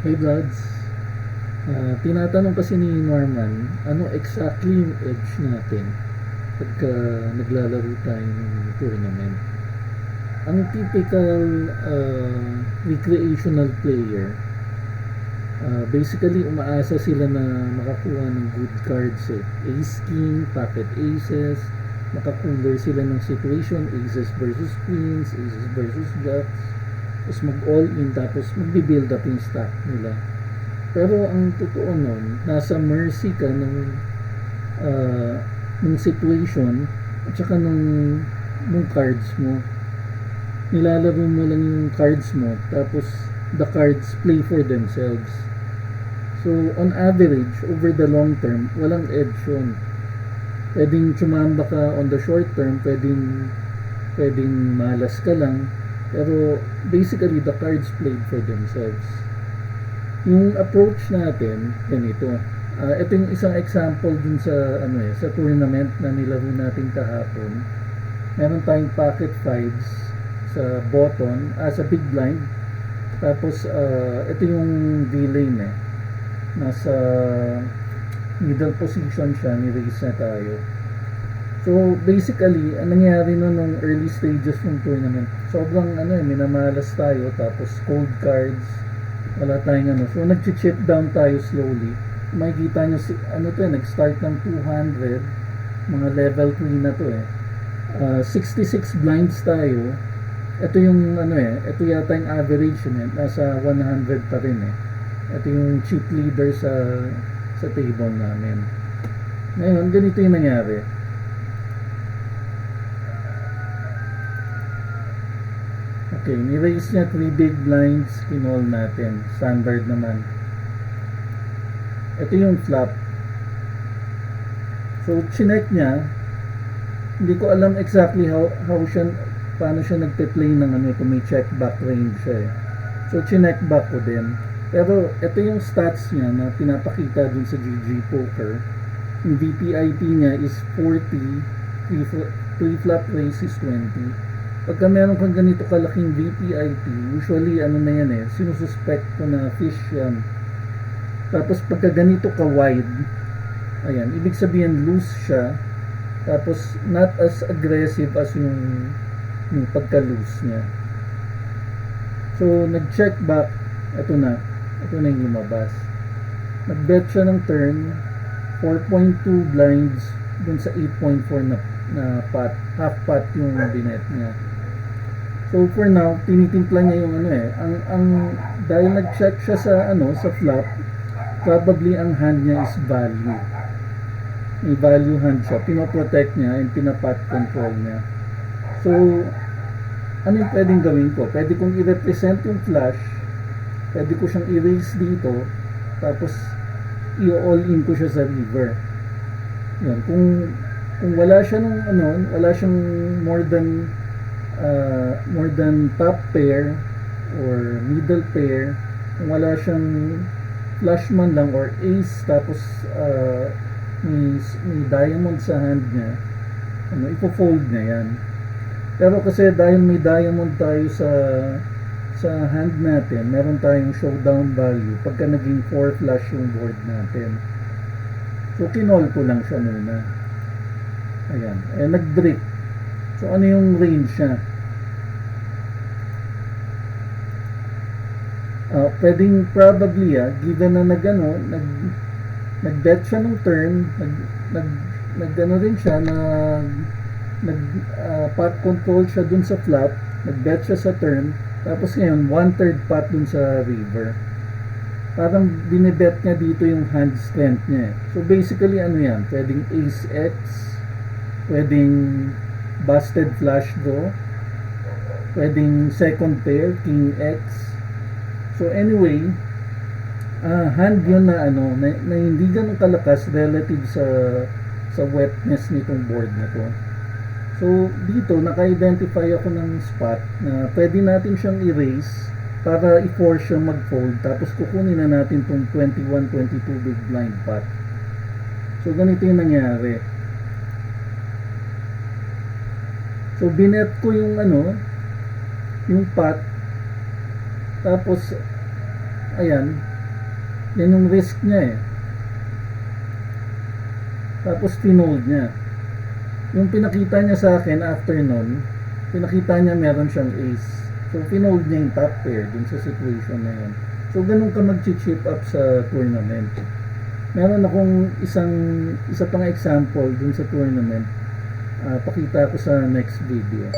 Hey Vlads, tinatanong kasi ni Norman, ano exactly yung edge natin pagka naglalaro tayo ng tournament? Ang typical recreational player, basically umaasa sila na makakuha ng good cards eh. Ace King, Pocket Aces, makakuler sila ng situation, Aces versus Queens, Aces versus Jacks, tapos mag-all in, tapos mag-build up yung stack nila. Pero ang totoo nun, nasa mercy ka uh, ng situation at saka nung cards mo. Nilalaro mo lang yung cards mo, tapos the cards play for themselves. So, on average, over the long term, walang edge yun. Pwedeng tsumamba ka on the short term, pwedeng malas ka lang, pero basically, the cards played for themselves. Yung approach natin, ganito. Ito yung isang example dun sa sa tournament na nilaro natin kahapon. Meron tayong pocket fives sa button, sa big blind. Tapos ito yung V-lane eh. Nasa middle position siya, ni-raise na tayo. So basically, ang nangyari nung early stages ng tournament, sobrang minamalas tayo, tapos cold cards, wala tayong So nag-chip down tayo slowly. Makikita nyo, nag-start ng 200, mga level 3 na to eh. 66 blinds tayo. Ito yung ito yata yung average nasa 100 pa rin eh. Ito yung chip leader sa table namin. Ngayon, ganito yung nangyari. Okay, ni-raise niya 3 big blinds, kinall natin. Standard naman. Ito yung flop. So, chinek niya. Hindi ko alam exactly paano siya nagpe-play ng ito. May check back range siya eh. So, chinek back ko din. Pero, ito yung stats niya na pinapakita dun sa GG Poker. Yung VPIP niya is 40, pre-flop raise is 20. Pagka meron kang ganito kalaking VPIP, usually sinususpect ko na fish yan. Tapos pagka ganito ka wide, ayan, ibig sabihin loose siya. Tapos not as aggressive as yung pagka-loose niya. So nag-check back, ito na yung lumabas. Nag-bet siya ng turn, 4.2 blinds dun sa 8.4 na pot, half pot yung binet niya. So for now, tinitimpla niya yung dahil nag-check siya sa flop, probably ang hand niya is value. May value hand siya, pinoprotect niya and pinapat control niya. So, ano yung pwedeng gawin ko? Pwede kong i-represent yung flush, pwede ko siyang i-raise dito, tapos i-all in ko siya sa river. Yan, kung wala siya wala siyang more than top pair or middle pair, kung wala siyang flush man lang or ace, tapos may diamond sa hand niya, ipo-fold na yan. Pero kasi dahil may diamond tayo sa hand natin, meron tayong showdown value pagka naging 4 flush yung board natin. So kinol ko lang siya muna. Ayan, nag-break. So ano yung range niya? Pwedeng probably given na nag-bet siya ng turn, rin siya pot control siya dun sa flop, nag-bet siya sa turn, tapos ngayon 1/3 pot dun sa river. Parang binibet niya dito yung hand strength niya. So basically yan, pwedeng ace x, pwedeng busted flush draw, pwedeng second pair, king x. So anyway, hand yun na hindi ganun kalakas relative sa wetness nitong board na to. So dito naka-identify ako ng spot na pwede natin siyang erase para i-force siya mag-fold, tapos kukunin na natin tong 21-22 big blind pot. So ganito yung nangyari. So binet ko yung yung pot, tapos ayan, Yan yung risk niya eh. Tapos tinold niya. Yung pinakita niya sa akin after nun, pinakita niya meron siyang ace. So tinold niya yung top pair dun sa situation na yun. So ganun ka mag-chip up sa tournament. Meron akong isa pang example dun sa tournament. Pakita ko sa next video.